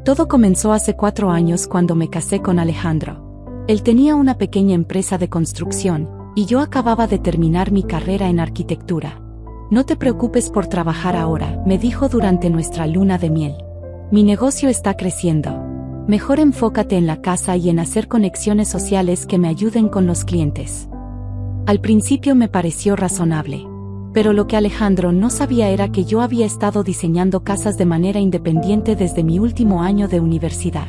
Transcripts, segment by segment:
Todo comenzó hace 4 años cuando me casé con Alejandro. Él tenía una pequeña empresa de construcción, y yo acababa de terminar mi carrera en arquitectura. No te preocupes por trabajar ahora, me dijo durante nuestra luna de miel. Mi negocio está creciendo. Mejor enfócate en la casa y en hacer conexiones sociales que me ayuden con los clientes. Al principio me pareció razonable. Pero lo que Alejandro no sabía era que yo había estado diseñando casas de manera independiente desde mi último año de universidad.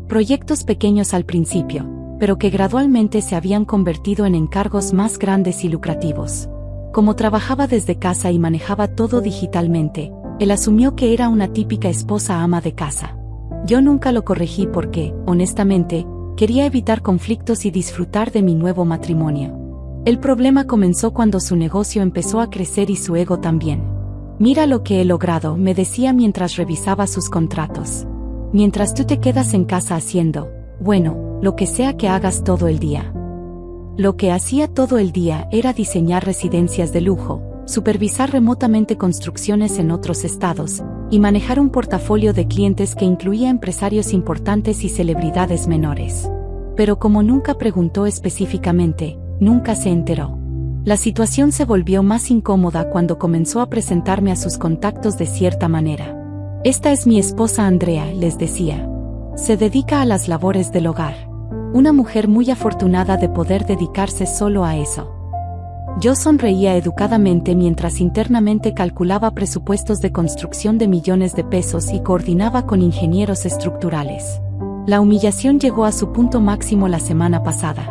Proyectos pequeños al principio, pero que gradualmente se habían convertido en encargos más grandes y lucrativos. Como trabajaba desde casa y manejaba todo digitalmente, él asumió que era una típica esposa ama de casa. Yo nunca lo corregí porque, honestamente, quería evitar conflictos y disfrutar de mi nuevo matrimonio. El problema comenzó cuando su negocio empezó a crecer y su ego también. Mira lo que he logrado, me decía mientras revisaba sus contratos. Mientras tú te quedas en casa haciendo, bueno, lo que sea que hagas todo el día. Lo que hacía todo el día era diseñar residencias de lujo, supervisar remotamente construcciones en otros estados, y manejar un portafolio de clientes que incluía empresarios importantes y celebridades menores. Pero como nunca preguntó específicamente, nunca se enteró. La situación se volvió más incómoda cuando comenzó a presentarme a sus contactos de cierta manera. Esta es mi esposa Andrea, les decía. Se dedica a las labores del hogar. Una mujer muy afortunada de poder dedicarse solo a eso. Yo sonreía educadamente mientras internamente calculaba presupuestos de construcción de millones de pesos y coordinaba con ingenieros estructurales. La humillación llegó a su punto máximo la semana pasada.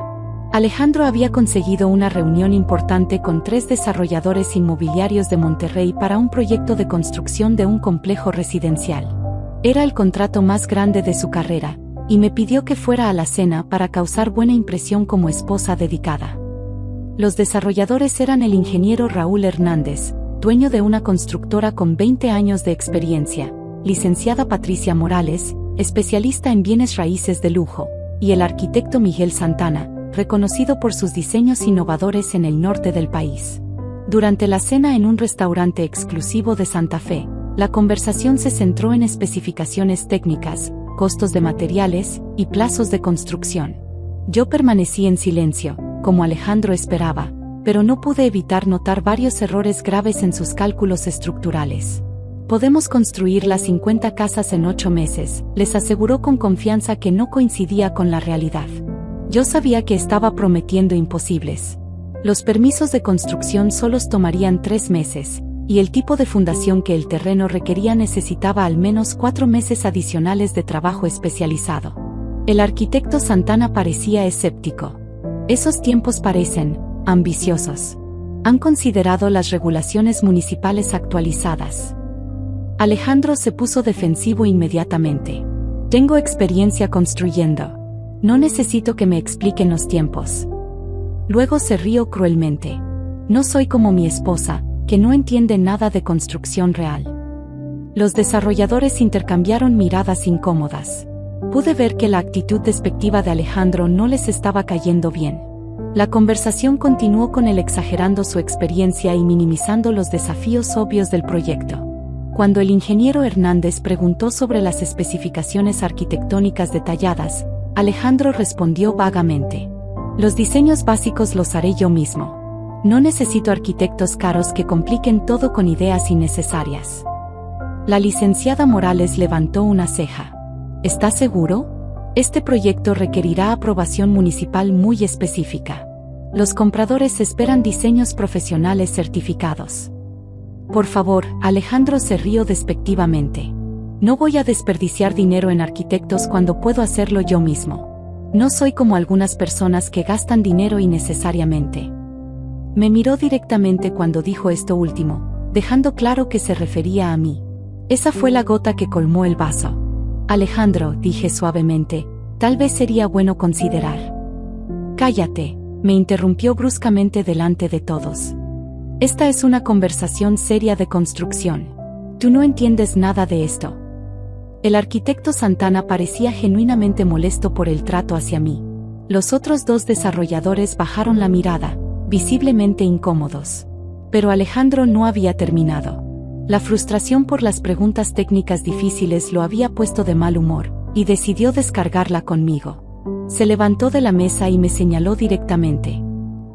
Alejandro había conseguido una reunión importante con 3 desarrolladores inmobiliarios de Monterrey para un proyecto de construcción de un complejo residencial. Era el contrato más grande de su carrera, y me pidió que fuera a la cena para causar buena impresión como esposa dedicada. Los desarrolladores eran el ingeniero Raúl Hernández, dueño de una constructora con 20 años de experiencia, licenciada Patricia Morales, especialista en bienes raíces de lujo, y el arquitecto Miguel Santana, reconocido por sus diseños innovadores en el norte del país. Durante la cena en un restaurante exclusivo de Santa Fe, la conversación se centró en especificaciones técnicas, costos de materiales y plazos de construcción. Yo permanecí en silencio, como Alejandro esperaba, pero no pude evitar notar varios errores graves en sus cálculos estructurales. Podemos construir las 50 casas en 8 meses, les aseguró con confianza que no coincidía con la realidad. Yo sabía que estaba prometiendo imposibles. Los permisos de construcción solos tomarían 3 meses, y el tipo de fundación que el terreno requería necesitaba al menos 4 meses adicionales de trabajo especializado. El arquitecto Santana parecía escéptico. Esos tiempos parecen ambiciosos. ¿Han considerado las regulaciones municipales actualizadas? Alejandro se puso defensivo inmediatamente. Tengo experiencia construyendo. No necesito que me expliquen los tiempos. Luego se rió cruelmente. No soy como mi esposa, que no entiende nada de construcción real. Los desarrolladores intercambiaron miradas incómodas. Pude ver que la actitud despectiva de Alejandro no les estaba cayendo bien. La conversación continuó con él exagerando su experiencia y minimizando los desafíos obvios del proyecto. Cuando el ingeniero Hernández preguntó sobre las especificaciones arquitectónicas detalladas, Alejandro respondió vagamente. Los diseños básicos los haré yo mismo. No necesito arquitectos caros que compliquen todo con ideas innecesarias. La licenciada Morales levantó una ceja. ¿Estás seguro? Este proyecto requerirá aprobación municipal muy específica. Los compradores esperan diseños profesionales certificados. Por favor, Alejandro se rió despectivamente. No voy a desperdiciar dinero en arquitectos cuando puedo hacerlo yo mismo. No soy como algunas personas que gastan dinero innecesariamente. Me miró directamente cuando dijo esto último, dejando claro que se refería a mí. Esa fue la gota que colmó el vaso. Alejandro, dije suavemente, tal vez sería bueno considerar. Cállate, me interrumpió bruscamente delante de todos. Esta es una conversación seria de construcción. Tú no entiendes nada de esto. El arquitecto Santana parecía genuinamente molesto por el trato hacia mí. Los otros 2 desarrolladores bajaron la mirada, visiblemente incómodos. Pero Alejandro no había terminado. La frustración por las preguntas técnicas difíciles lo había puesto de mal humor, y decidió descargarla conmigo. Se levantó de la mesa y me señaló directamente.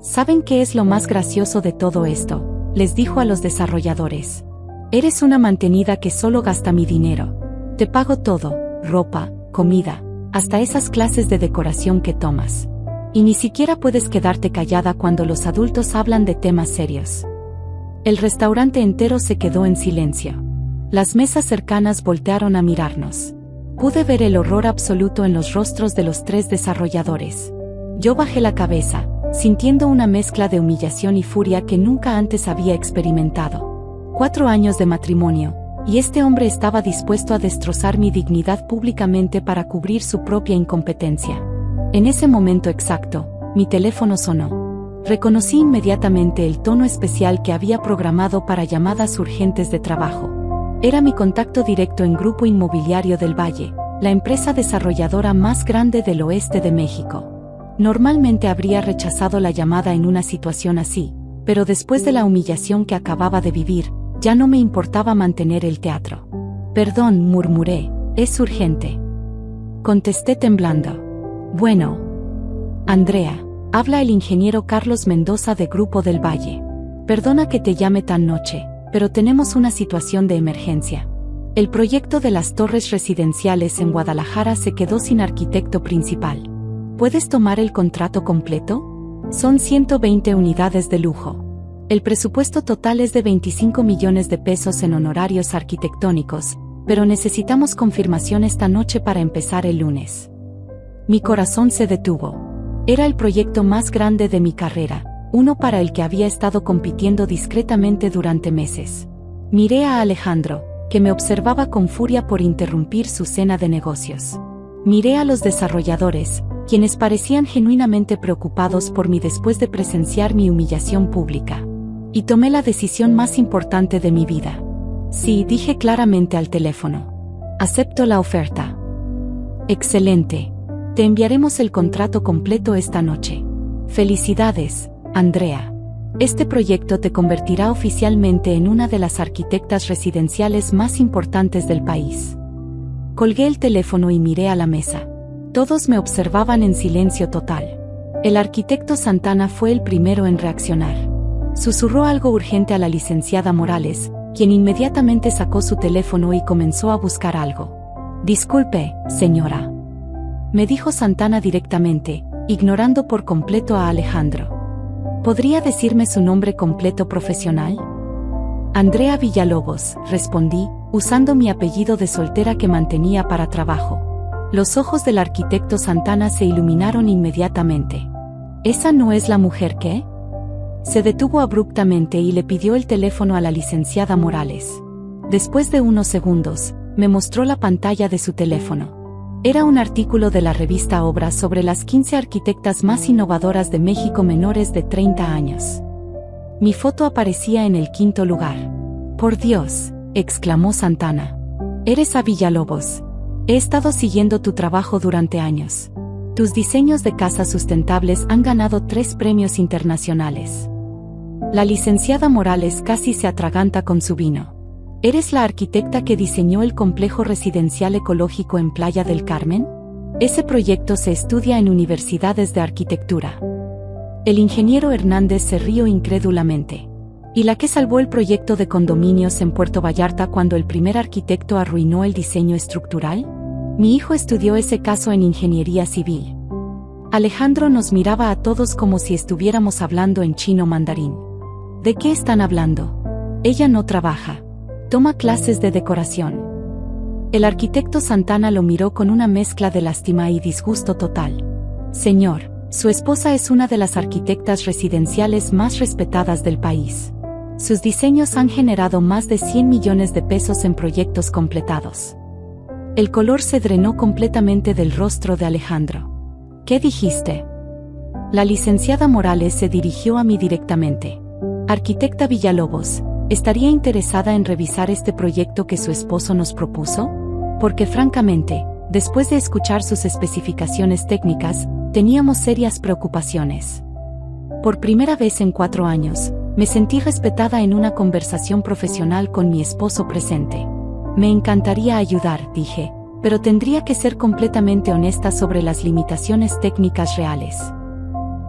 ¿Saben qué es lo más gracioso de todo esto?, les dijo a los desarrolladores. Eres una mantenida que solo gasta mi dinero. Te pago todo, ropa, comida, hasta esas clases de decoración que tomas. Y ni siquiera puedes quedarte callada cuando los adultos hablan de temas serios. El restaurante entero se quedó en silencio. Las mesas cercanas voltearon a mirarnos. Pude ver el horror absoluto en los rostros de los 3 desarrolladores. Yo bajé la cabeza, sintiendo una mezcla de humillación y furia que nunca antes había experimentado. 4 años de matrimonio, y este hombre estaba dispuesto a destrozar mi dignidad públicamente para cubrir su propia incompetencia. En ese momento exacto, mi teléfono sonó. Reconocí inmediatamente el tono especial que había programado para llamadas urgentes de trabajo. Era mi contacto directo en Grupo Inmobiliario del Valle, la empresa desarrolladora más grande del oeste de México. Normalmente habría rechazado la llamada en una situación así, pero después de la humillación que acababa de vivir, ya no me importaba mantener el teatro. Perdón, murmuré, es urgente. Contesté temblando. Bueno. Andrea, habla el ingeniero Carlos Mendoza de Grupo del Valle. Perdona que te llame tan noche, pero tenemos una situación de emergencia. El proyecto de las torres residenciales en Guadalajara se quedó sin arquitecto principal. ¿Puedes tomar el contrato completo? Son 120 unidades de lujo. El presupuesto total es de 25 millones de pesos en honorarios arquitectónicos, pero necesitamos confirmación esta noche para empezar el lunes. Mi corazón se detuvo. Era el proyecto más grande de mi carrera, uno para el que había estado compitiendo discretamente durante meses. Miré a Alejandro, que me observaba con furia por interrumpir su cena de negocios. Miré a los desarrolladores, quienes parecían genuinamente preocupados por mí después de presenciar mi humillación pública. Y tomé la decisión más importante de mi vida. Sí, dije claramente al teléfono. Acepto la oferta. Excelente. Te enviaremos el contrato completo esta noche. Felicidades, Andrea. Este proyecto te convertirá oficialmente en una de las arquitectas residenciales más importantes del país. Colgué el teléfono y miré a la mesa. Todos me observaban en silencio total. El arquitecto Santana fue el primero en reaccionar. Susurró algo urgente a la licenciada Morales, quien inmediatamente sacó su teléfono y comenzó a buscar algo. Disculpe, señora. Me dijo Santana directamente, ignorando por completo a Alejandro. ¿Podría decirme su nombre completo profesional? Andrea Villalobos, respondí, usando mi apellido de soltera que mantenía para trabajo. Los ojos del arquitecto Santana se iluminaron inmediatamente. ¿Esa no es la mujer que? Se detuvo abruptamente y le pidió el teléfono a la licenciada Morales. Después de unos segundos, me mostró la pantalla de su teléfono. Era un artículo de la revista Obras sobre las 15 arquitectas más innovadoras de México menores de 30 años. Mi foto aparecía en el 5º lugar. «Por Dios», exclamó Santana. «Eres a Villalobos. He estado siguiendo tu trabajo durante años. Tus diseños de casas sustentables han ganado 3 premios internacionales». La licenciada Morales casi se atraganta con su vino. ¿Eres la arquitecta que diseñó el complejo residencial ecológico en Playa del Carmen? Ese proyecto se estudia en universidades de arquitectura. El ingeniero Hernández se rió incrédulamente. ¿Y la que salvó el proyecto de condominios en Puerto Vallarta cuando el primer arquitecto arruinó el diseño estructural? Mi hijo estudió ese caso en ingeniería civil. Alejandro nos miraba a todos como si estuviéramos hablando en chino mandarín. ¿De qué están hablando? Ella no trabaja. Toma clases de decoración. El arquitecto Santana lo miró con una mezcla de lástima y disgusto total. Señor, su esposa es una de las arquitectas residenciales más respetadas del país. Sus diseños han generado más de 100 millones de pesos en proyectos completados. El color se drenó completamente del rostro de Alejandro. ¿Qué dijiste? La licenciada Morales se dirigió a mí directamente. Arquitecta Villalobos, ¿estaría interesada en revisar este proyecto que su esposo nos propuso? Porque francamente, después de escuchar sus especificaciones técnicas, teníamos serias preocupaciones. Por primera vez en 4 años, Me sentí respetada en una conversación profesional con mi esposo presente. Me encantaría ayudar, dije, pero tendría que ser completamente honesta sobre las limitaciones técnicas reales.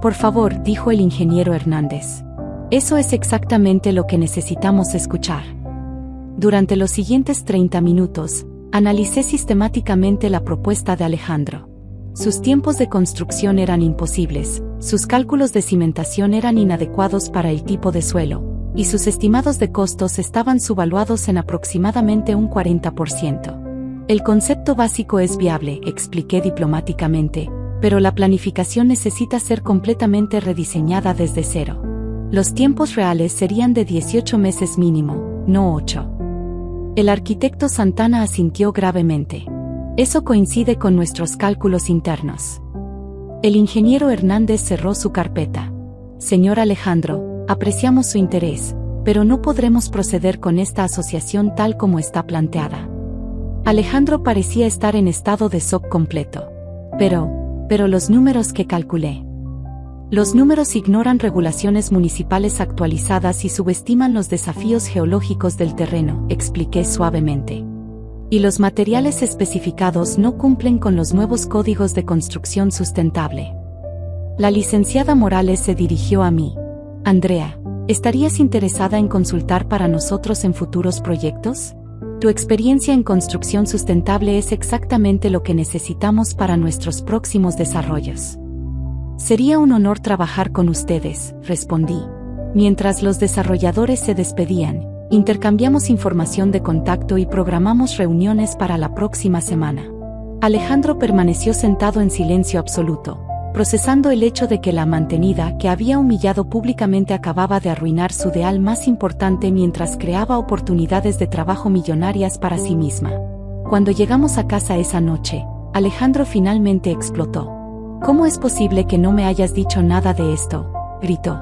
Por favor, dijo el ingeniero Hernández. Eso es exactamente lo que necesitamos escuchar. Durante los siguientes 30 minutos, analicé sistemáticamente la propuesta de Alejandro. Sus tiempos de construcción eran imposibles, sus cálculos de cimentación eran inadecuados para el tipo de suelo, y sus estimados de costos estaban subvaluados en aproximadamente un 40%. El concepto básico es viable, expliqué diplomáticamente, pero la planificación necesita ser completamente rediseñada desde cero. Los tiempos reales serían de 18 meses mínimo, no 8. El arquitecto Santana asintió gravemente. Eso coincide con nuestros cálculos internos. El ingeniero Hernández cerró su carpeta. Señor Alejandro, apreciamos su interés, pero no podremos proceder con esta asociación tal como está planteada. Alejandro parecía estar en estado de shock completo. Pero los números que calculé. Los números ignoran regulaciones municipales actualizadas y subestiman los desafíos geológicos del terreno, expliqué suavemente. Y los materiales especificados no cumplen con los nuevos códigos de construcción sustentable. La licenciada Morales se dirigió a mí. Andrea, ¿estarías interesada en consultar para nosotros en futuros proyectos? Tu experiencia en construcción sustentable es exactamente lo que necesitamos para nuestros próximos desarrollos. Sería un honor trabajar con ustedes, respondí. Mientras los desarrolladores se despedían, intercambiamos información de contacto y programamos reuniones para la próxima semana. Alejandro permaneció sentado en silencio absoluto, procesando el hecho de que la mantenida que había humillado públicamente acababa de arruinar su ideal más importante mientras creaba oportunidades de trabajo millonarias para sí misma. Cuando llegamos a casa esa noche, Alejandro finalmente explotó. ¿Cómo es posible que no me hayas dicho nada de esto?, gritó.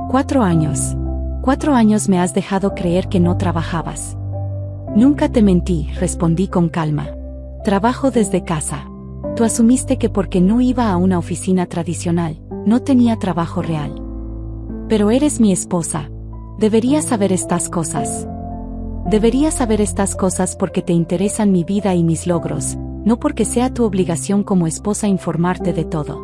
4 años. 4 años me has dejado creer que no trabajabas. Nunca te mentí, respondí con calma. Trabajo desde casa. Tú asumiste que porque no iba a una oficina tradicional, no tenía trabajo real. Pero eres mi esposa. Deberías saber estas cosas. Deberías saber estas cosas porque te interesan mi vida y mis logros, no porque sea tu obligación como esposa informarte de todo.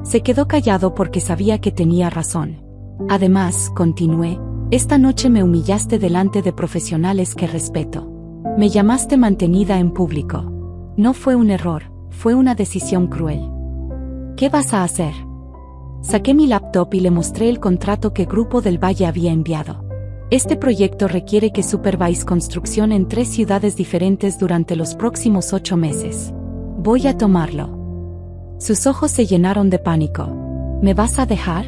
Se quedó callado porque sabía que tenía razón. Además, continué, esta noche me humillaste delante de profesionales que respeto. Me llamaste mantenida en público. No fue un error, fue una decisión cruel. ¿Qué vas a hacer? Saqué mi laptop y le mostré el contrato que Grupo del Valle había enviado. Este proyecto requiere que supervise construcción en 3 ciudades diferentes durante los próximos 8 meses. Voy a tomarlo. Sus ojos se llenaron de pánico. ¿Me vas a dejar?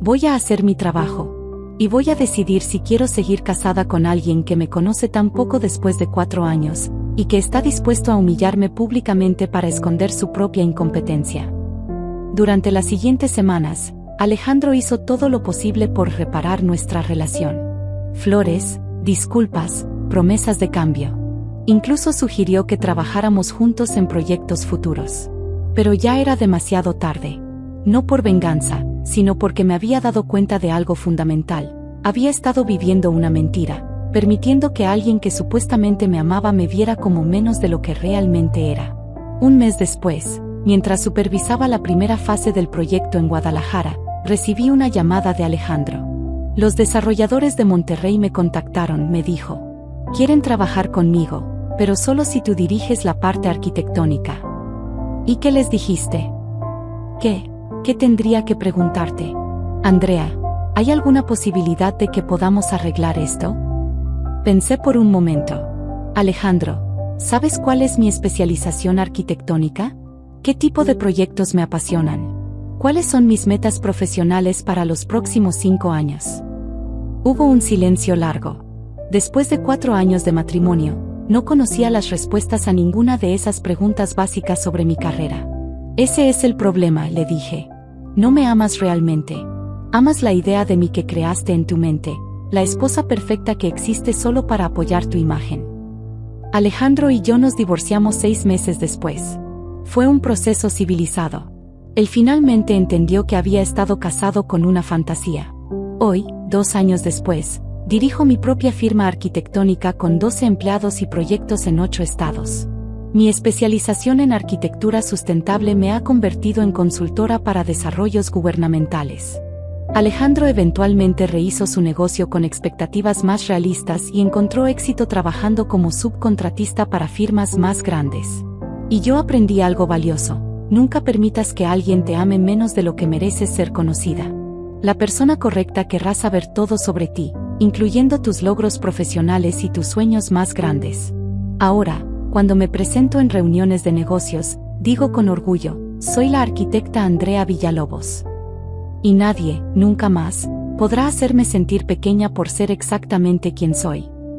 Voy a hacer mi trabajo. Y voy a decidir si quiero seguir casada con alguien que me conoce tan poco después de 4 años, y que está dispuesto a humillarme públicamente para esconder su propia incompetencia. Durante las siguientes semanas, Alejandro hizo todo lo posible por reparar nuestra relación. Flores, disculpas, promesas de cambio. Incluso sugirió que trabajáramos juntos en proyectos futuros. Pero ya era demasiado tarde. No por venganza, sino porque me había dado cuenta de algo fundamental. Había estado viviendo una mentira, permitiendo que alguien que supuestamente me amaba me viera como menos de lo que realmente era. Un mes después, mientras supervisaba la primera fase del proyecto en Guadalajara, recibí una llamada de Alejandro. Los desarrolladores de Monterrey me contactaron, me dijo. Quieren trabajar conmigo, pero solo si tú diriges la parte arquitectónica. ¿Y qué les dijiste? ¿Qué tendría que preguntarte? Andrea, ¿hay alguna posibilidad de que podamos arreglar esto? Pensé por un momento. Alejandro, ¿sabes cuál es mi especialización arquitectónica? ¿Qué tipo de proyectos me apasionan? ¿Cuáles son mis metas profesionales para los próximos 5 años? Hubo un silencio largo. Después de 4 años de matrimonio, no conocía las respuestas a ninguna de esas preguntas básicas sobre mi carrera. Ese es el problema, le dije. No me amas realmente. Amas la idea de mí que creaste en tu mente, la esposa perfecta que existe solo para apoyar tu imagen. Alejandro y yo nos divorciamos 6 meses después. Fue un proceso civilizado. Él finalmente entendió que había estado casado con una fantasía. Hoy, 2 años después, dirijo mi propia firma arquitectónica con 12 empleados y proyectos en 8 estados. Mi especialización en arquitectura sustentable me ha convertido en consultora para desarrollos gubernamentales. Alejandro eventualmente rehizo su negocio con expectativas más realistas y encontró éxito trabajando como subcontratista para firmas más grandes. Y yo aprendí algo valioso: nunca permitas que alguien te ame menos de lo que mereces ser conocida. La persona correcta querrá saber todo sobre ti, incluyendo tus logros profesionales y tus sueños más grandes. Ahora, cuando me presento en reuniones de negocios, digo con orgullo: soy la arquitecta Andrea Villalobos. Y nadie, nunca más, podrá hacerme sentir pequeña por ser exactamente quien soy.